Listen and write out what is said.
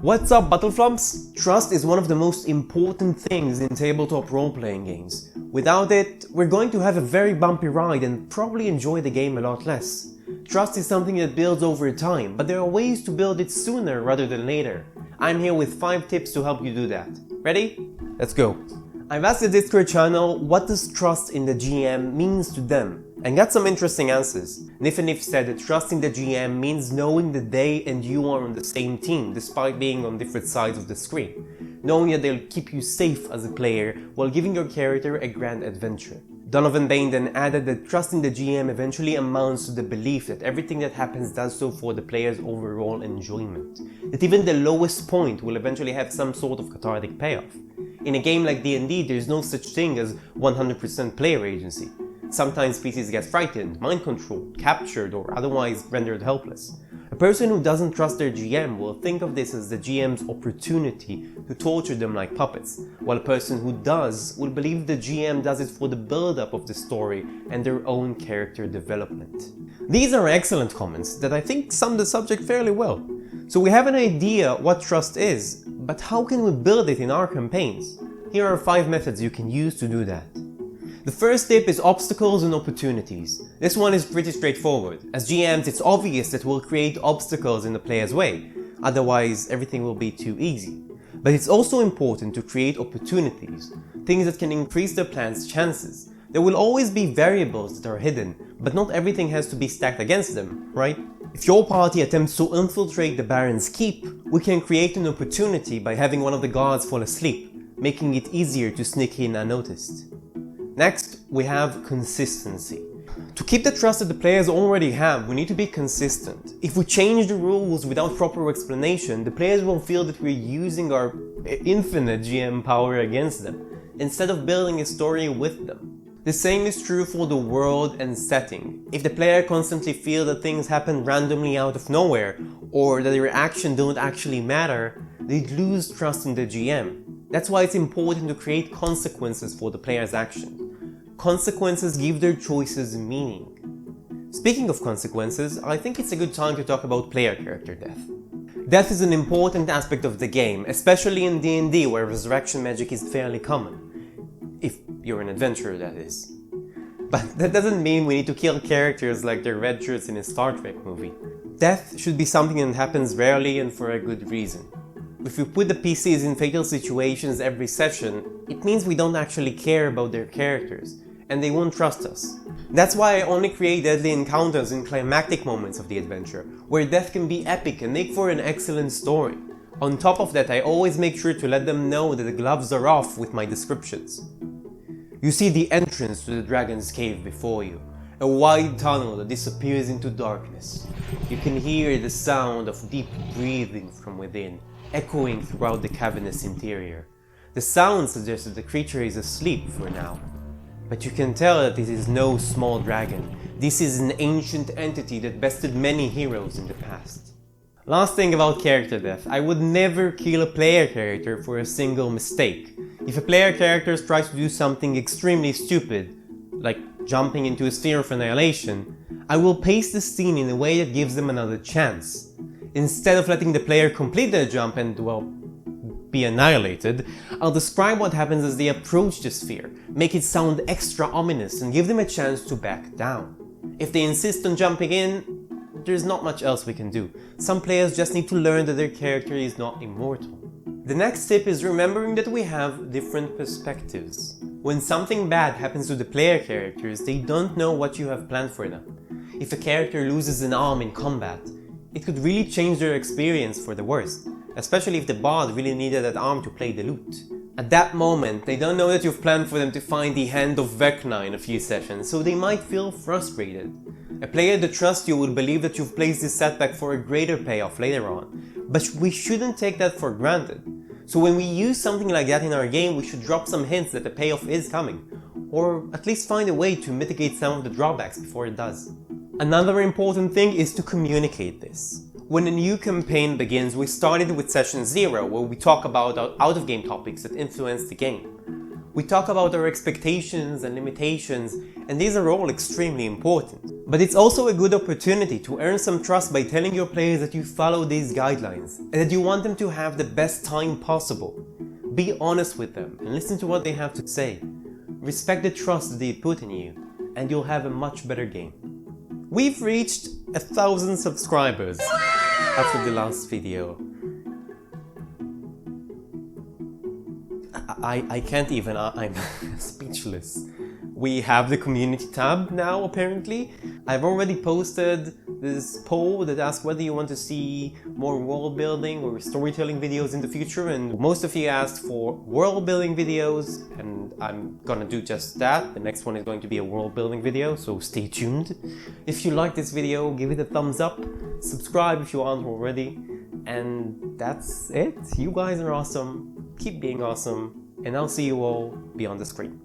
What's up, Flumphs? Trust is one of the most important things in tabletop role-playing games. Without it, we're going to have a very bumpy ride and probably enjoy the game a lot less. Trust is something that builds over time, but there are ways to build it sooner rather than later. I'm here with 5 tips to help you do that. Ready? Let's go. I've asked the Discord channel what does trust in the GM means to them, and got some interesting answers. Nif said that trusting the GM means knowing that they and you are on the same team despite being on different sides of the screen. Knowing that they'll keep you safe as a player while giving your character a grand adventure. Donovan Bain then added that trusting the GM eventually amounts to the belief that everything that happens does so for the player's overall enjoyment. That even the lowest point will eventually have some sort of cathartic payoff. In a game like D&D, there's no such thing as 100% player agency. Sometimes PCs get frightened, mind-controlled, captured, or otherwise rendered helpless. A person who doesn't trust their GM will think of this as the GM's opportunity to torture them like puppets, while a person who does will believe the GM does it for the build-up of the story and their own character development. These are excellent comments that I think sum the subject fairly well. So we have an idea what trust is, but how can we build it in our campaigns? Here are 5 methods you can use to do that. The first tip is obstacles and opportunities. This one is pretty straightforward. As GMs, it's obvious that we'll create obstacles in the player's way, otherwise everything will be too easy. But it's also important to create opportunities, things that can increase their plan's chances. There will always be variables that are hidden, but not everything has to be stacked against them, right? If your party attempts to infiltrate the Baron's keep, we can create an opportunity by having one of the guards fall asleep, making it easier to sneak in unnoticed. Next, we have consistency. To keep the trust that the players already have, we need to be consistent. If we change the rules without proper explanation, the players will feel that we're using our infinite GM power against them, instead of building a story with them. The same is true for the world and setting. If the player constantly feels that things happen randomly out of nowhere, or that their actions don't actually matter, they'd lose trust in the GM. That's why it's important to create consequences for the player's action. Consequences give their choices meaning. Speaking of consequences, I think it's a good time to talk about player character death. Death is an important aspect of the game, especially in D&D where resurrection magic is fairly common. If you're an adventurer, that is. But that doesn't mean we need to kill characters like their red shirts in a Star Trek movie. Death should be something that happens rarely and for a good reason. If we put the PCs in fatal situations every session, it means we don't actually care about their characters, and they won't trust us. That's why I only create deadly encounters in climactic moments of the adventure, where death can be epic and make for an excellent story. On top of that, I always make sure to let them know that the gloves are off with my descriptions. You see the entrance to the dragon's cave before you, a wide tunnel that disappears into darkness. You can hear the sound of deep breathing from within, echoing throughout the cavernous interior. The sound suggests that the creature is asleep for now. But you can tell that this is no small dragon. This is an ancient entity that bested many heroes in the past. Last thing about character death, I would never kill a player character for a single mistake. If a player character tries to do something extremely stupid, like jumping into a sphere of annihilation, I will pace the scene in a way that gives them another chance. Instead of letting the player complete their jump and, well, be annihilated, I'll describe what happens as they approach the sphere, make it sound extra ominous and give them a chance to back down. If they insist on jumping in, there's not much else we can do. Some players just need to learn that their character is not immortal. The next tip is remembering that we have different perspectives. When something bad happens to the player characters, they don't know what you have planned for them. If a character loses an arm in combat, it could really change their experience for the worst, especially if the bard really needed that arm to play the lute. At that moment, they don't know that you've planned for them to find the Hand of Vecna in a few sessions, so they might feel frustrated. A player that trusts you will believe that you've placed this setback for a greater payoff later on, but we shouldn't take that for granted. So when we use something like that in our game, we should drop some hints that the payoff is coming, or at least find a way to mitigate some of the drawbacks before it does. Another important thing is to communicate this. When a new campaign begins, we started with session 0, where we talk about out-of-game topics that influence the game. We talk about our expectations and limitations, and these are all extremely important. But it's also a good opportunity to earn some trust by telling your players that you follow these guidelines and that you want them to have the best time possible. Be honest with them and listen to what they have to say. Respect the trust that they put in you, and you'll have a much better game. We've reached 1,000 subscribers after the last video. I can't even, I'm speechless. We have the community tab now, apparently. I've already posted this poll that asks whether you want to see more world building or storytelling videos in the future, and most of you asked for world building videos, and I'm gonna do just that. The next one is going to be a world building video, so stay tuned. If you like this video, give it a thumbs up, subscribe if you aren't already, and that's it. You guys are awesome, keep being awesome, and I'll see you all beyond the screen.